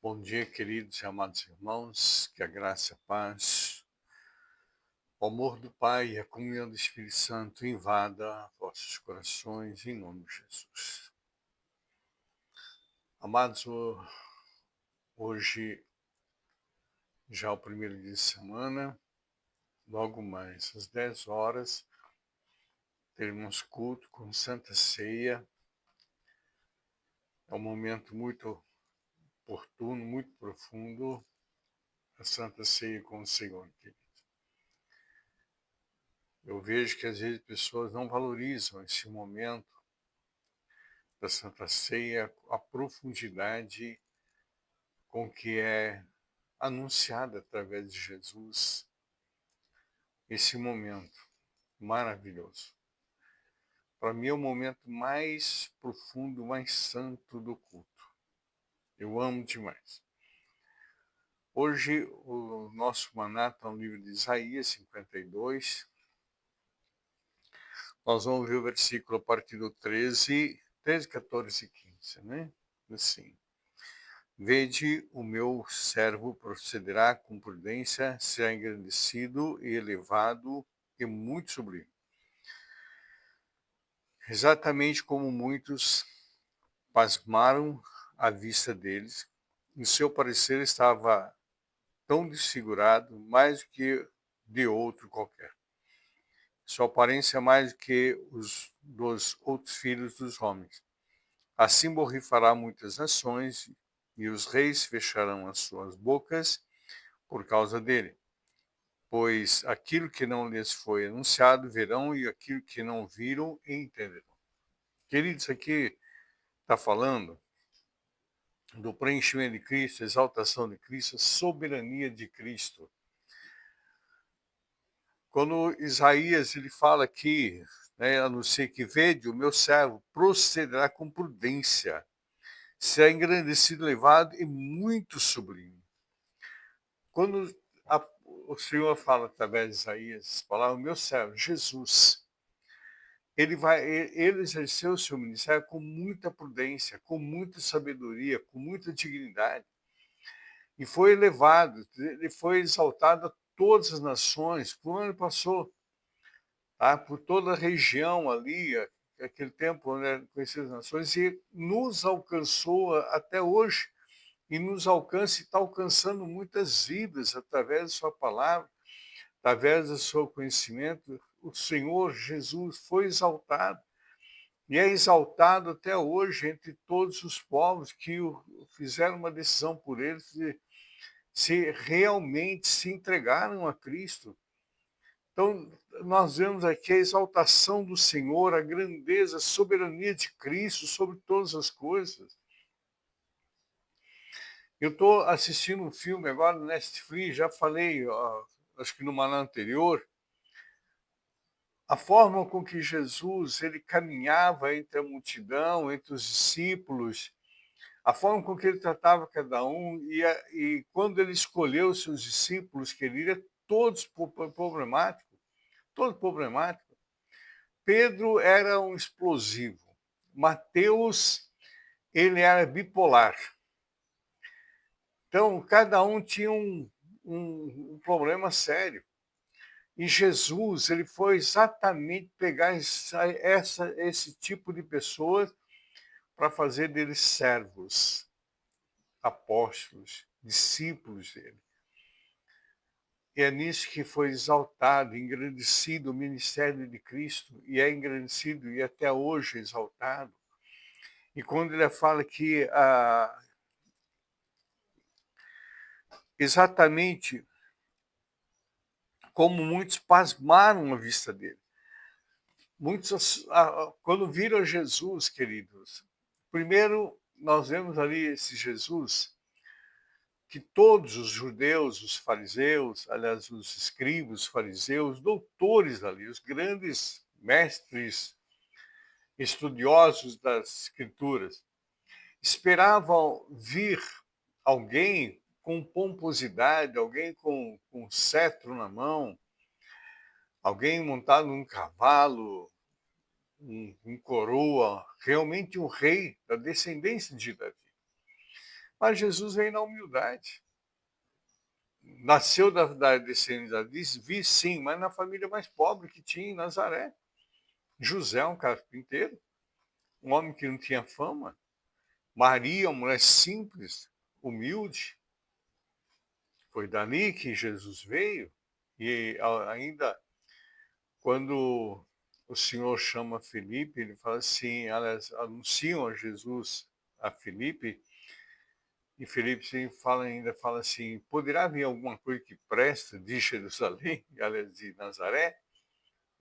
Bom dia, queridos e amados irmãos, que a graça e a paz, o amor do Pai e a comunhão do Espírito Santo invada vossos corações, em nome de Jesus. Amados, hoje já é o primeiro dia de semana, logo mais às 10 horas, teremos culto com Santa Ceia. É um momento muito oportuno, muito profundo, a Santa Ceia com o Senhor, querido. Eu vejo que às vezes pessoas não valorizam esse momento da Santa Ceia, a profundidade com que é anunciada através de Jesus esse momento maravilhoso. Para mim é o momento mais profundo, mais santo do culto. Eu amo demais. Hoje o nosso maná está no livro de Isaías 52. Nós vamos ver o versículo a partir do 13, 14 e 15, né? Assim. Vede, o meu servo procederá com prudência, será engrandecido e elevado e muito sublime. Exatamente como muitos pasmaram à vista deles, em seu parecer estava tão desfigurado, mais do que de outro qualquer. Sua aparência mais do que os dos outros filhos dos homens. Assim borrifará muitas nações, e os reis fecharão as suas bocas por causa dele. Pois aquilo que não lhes foi anunciado verão, e aquilo que não viram entenderão. Queridos, aqui está falando do preenchimento de Cristo, exaltação de Cristo, soberania de Cristo. Quando Isaías ele fala aqui, né, anuncia que vede, o meu servo procederá com prudência, será engrandecido, elevado e muito sublime. Quando o Senhor fala através de Isaías, fala o meu servo, Jesus, ele exerceu o seu ministério com muita prudência, com muita sabedoria, com muita dignidade. E foi elevado, ele foi exaltado a todas as nações, por onde passou, tá? Por toda a região ali, aquele tempo, né, conhecidas as nações, e nos alcançou até hoje, e nos alcança e está alcançando muitas vidas através da sua palavra, através do seu conhecimento. O Senhor Jesus foi exaltado, e é exaltado até hoje entre todos os povos que fizeram uma decisão por ele, se realmente se entregaram a Cristo. Então, nós vemos aqui a exaltação do Senhor, a grandeza, a soberania de Cristo sobre todas as coisas. Eu estou assistindo um filme agora no Netflix, já falei, acho que no maná anterior, a forma com que Jesus ele caminhava entre a multidão, entre os discípulos, a forma com que ele tratava cada um, e quando ele escolheu seus discípulos, que ele ia todos problemáticos, todos problemáticos. Pedro era um explosivo. Mateus, ele era bipolar. Então, cada um tinha um problema sério. E Jesus, ele foi exatamente pegar esse tipo de pessoas para fazer deles servos, apóstolos, discípulos dele. E é nisso que foi exaltado, engrandecido o ministério de Cristo, e é engrandecido e até hoje exaltado. E quando ele fala que exatamente como muitos pasmaram à vista dele. Muitos, quando viram Jesus, queridos, primeiro nós vemos ali esse Jesus que todos os judeus, os fariseus, aliás, os escribas, os fariseus, doutores ali, os grandes mestres estudiosos das escrituras, esperavam vir alguém com pomposidade, alguém com cetro na mão, alguém montado num cavalo, um coroa, realmente um rei da descendência de Davi. Mas Jesus veio na humildade. Nasceu da descendência de Davi, sim, mas na família mais pobre que tinha em Nazaré. José, um carpinteiro, um homem que não tinha fama. Maria, uma mulher simples, humilde. Foi dali que Jesus veio. E ainda, quando o Senhor chama Filipe, ele fala assim, elas anunciam a Jesus a Filipe, e Filipe ainda fala assim, poderá vir alguma coisa que presta de Jerusalém, aliás, de Nazaré,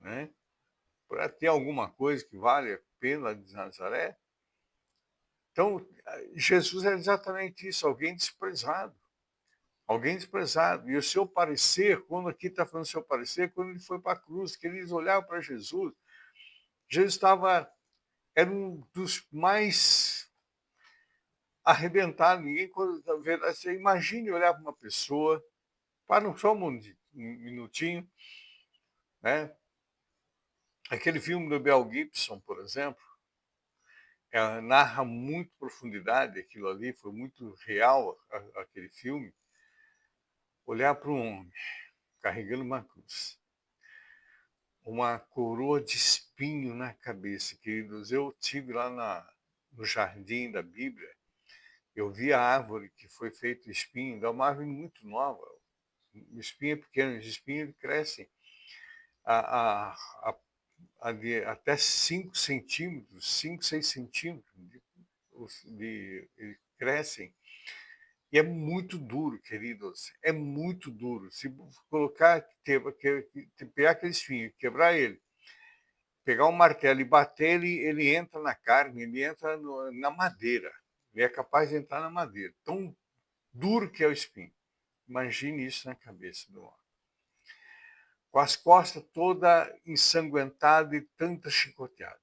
né? Para ter alguma coisa que vale a pena de Nazaré? Então, Jesus é exatamente isso, alguém desprezado. Alguém desprezado. E o seu parecer, quando aqui está falando seu parecer, quando ele foi para a cruz, que eles olhavam para Jesus, Jesus era um dos mais arrebentados. Ninguém, quando você imagine olhar para uma pessoa, para só um minutinho, né? Aquele filme do Mel Gibson, por exemplo, narra muito profundidade aquilo ali, foi muito real aquele filme. Olhar para um homem carregando uma cruz, uma coroa de espinho na cabeça, queridos. Eu tive lá no jardim da Bíblia, eu vi a árvore que foi feito espinho, é uma árvore muito nova. O espinho é pequeno, os espinhos crescem a, a, até 5 centímetros, 5, 6 centímetros, eles crescem. E é muito duro, queridos, é muito duro. Se colocar, pegar aquele espinho, quebrar ele, pegar um martelo e bater, ele entra na carne, ele entra na madeira. Ele é capaz de entrar na madeira. Tão duro que é o espinho. Imagine isso na cabeça do homem. Com as costas toda ensanguentada e tanta chicoteada.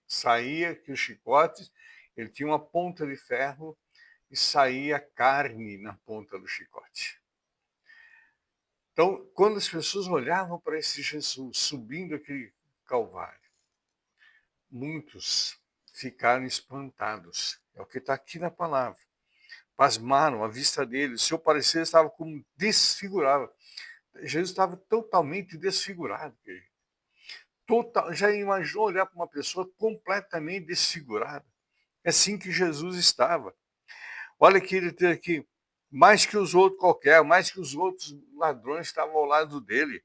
Saía que os chicotes, ele tinha uma ponta de ferro e saía carne na ponta do chicote. Então, quando as pessoas olhavam para esse Jesus subindo aquele Calvário, muitos ficaram espantados. É o que está aqui na palavra. Pasmaram a vista dele, o seu parecer estava como desfigurado. Jesus estava totalmente desfigurado. Já imaginou olhar para uma pessoa completamente desfigurada? É assim que Jesus estava. Olha que ele tem aqui, mais que os outros qualquer, mais que os outros ladrões estavam ao lado dele.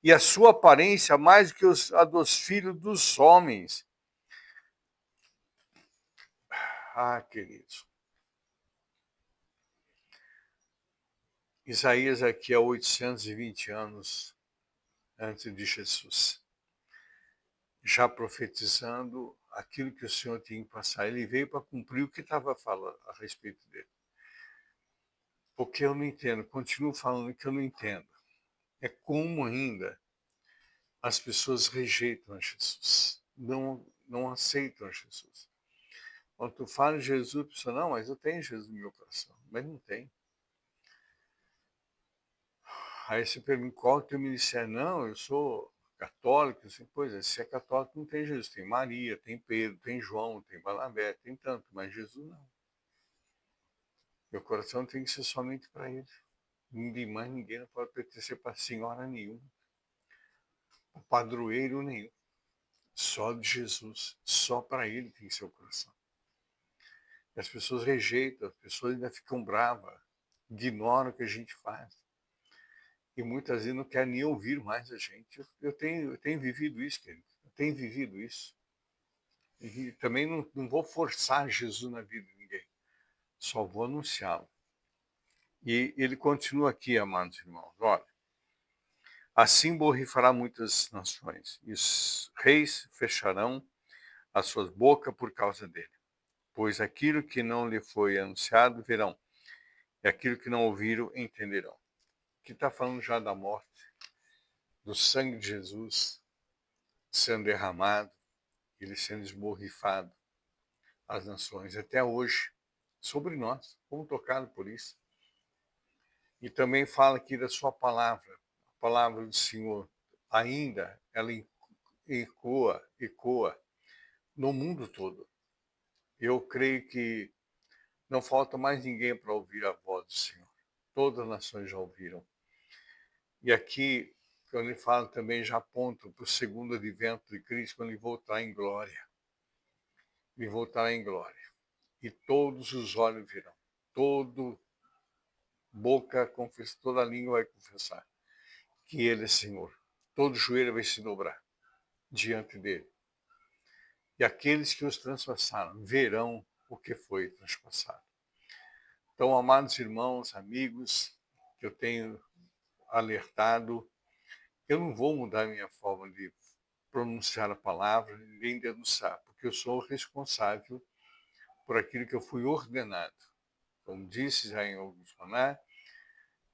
E a sua aparência mais que a dos filhos dos homens. Ah, queridos. Isaías aqui há 820 anos antes de Jesus, já profetizando aquilo que o Senhor tinha que passar. Ele veio para cumprir o que estava falando a respeito dele. O que eu não entendo, continuo falando que eu não entendo, é como ainda as pessoas rejeitam a Jesus, não aceitam a Jesus. Quando tu fala em Jesus, a pessoa, não, mas eu tenho Jesus no meu coração, mas não tem. Aí você pergunta, qual é o teu ministério? Não, eu sou católico. Assim, pois é, se é católico não tem Jesus. Tem Maria, tem Pedro, tem João, tem Barnabé, tem tanto, mas Jesus não. Meu coração tem que ser somente para ele. Mais ninguém não pode pertencer para senhora nenhuma, para padroeiro nenhum. Só de Jesus, só para ele tem que ser o coração. E as pessoas rejeitam, as pessoas ainda ficam bravas, ignoram o que a gente faz. E muitas vezes não querem nem ouvir mais a gente. Eu tenho vivido isso, querido. Eu tenho vivido isso. E também não vou forçar Jesus na vida de ninguém. Só vou anunciá-lo. E ele continua aqui, amados irmãos. Olha, assim borrifará muitas nações, e os reis fecharão as suas bocas por causa dele. Pois aquilo que não lhe foi anunciado verão, e aquilo que não ouviram entenderão. Aqui está falando já da morte, do sangue de Jesus sendo derramado, ele sendo esborrifado às nações, até hoje, sobre nós, fomos tocados por isso. E também fala aqui da sua palavra, a palavra do Senhor, ainda ela ecoa no mundo todo. Eu creio que Não falta mais ninguém para ouvir a voz do Senhor. Todas as nações já ouviram. E aqui, quando ele fala também, já aponta para o segundo advento de Cristo, quando ele voltar em glória. Ele voltará em glória. E todos os olhos virão. Todo boca confessa, toda língua vai confessar que ele é Senhor. Todo joelho vai se dobrar diante dele. E aqueles que os transpassaram verão o que foi transpassado. Então, amados irmãos, amigos, que eu tenho alertado, eu não vou mudar minha forma de pronunciar a palavra, nem de anunciar, porque eu sou responsável por aquilo que eu fui ordenado. Como disse já em Augusto Maná,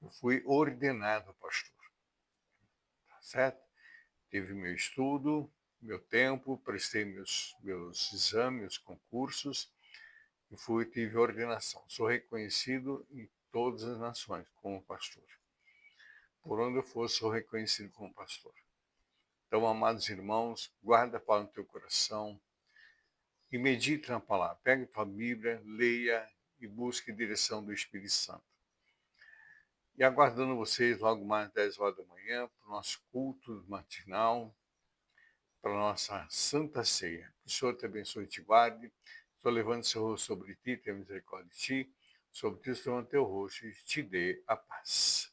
eu fui ordenado pastor. Tá certo? Tive meu estudo, meu tempo, prestei meus exames, meus concursos, e tive ordenação. Sou reconhecido em todas as nações como pastor. Por onde eu for, sou reconhecido como pastor. Então, amados irmãos, guarda a palavra no teu coração e medite na palavra. Pegue tua Bíblia, leia e busque direção do Espírito Santo. E aguardando vocês logo mais às 10 horas da manhã para o nosso culto matinal, para a nossa Santa Ceia. Que o Senhor te abençoe e te guarde. Estou levando seu rosto sobre ti, tenha misericórdia de ti. Sobre ti estou no teu rosto e te dê a paz.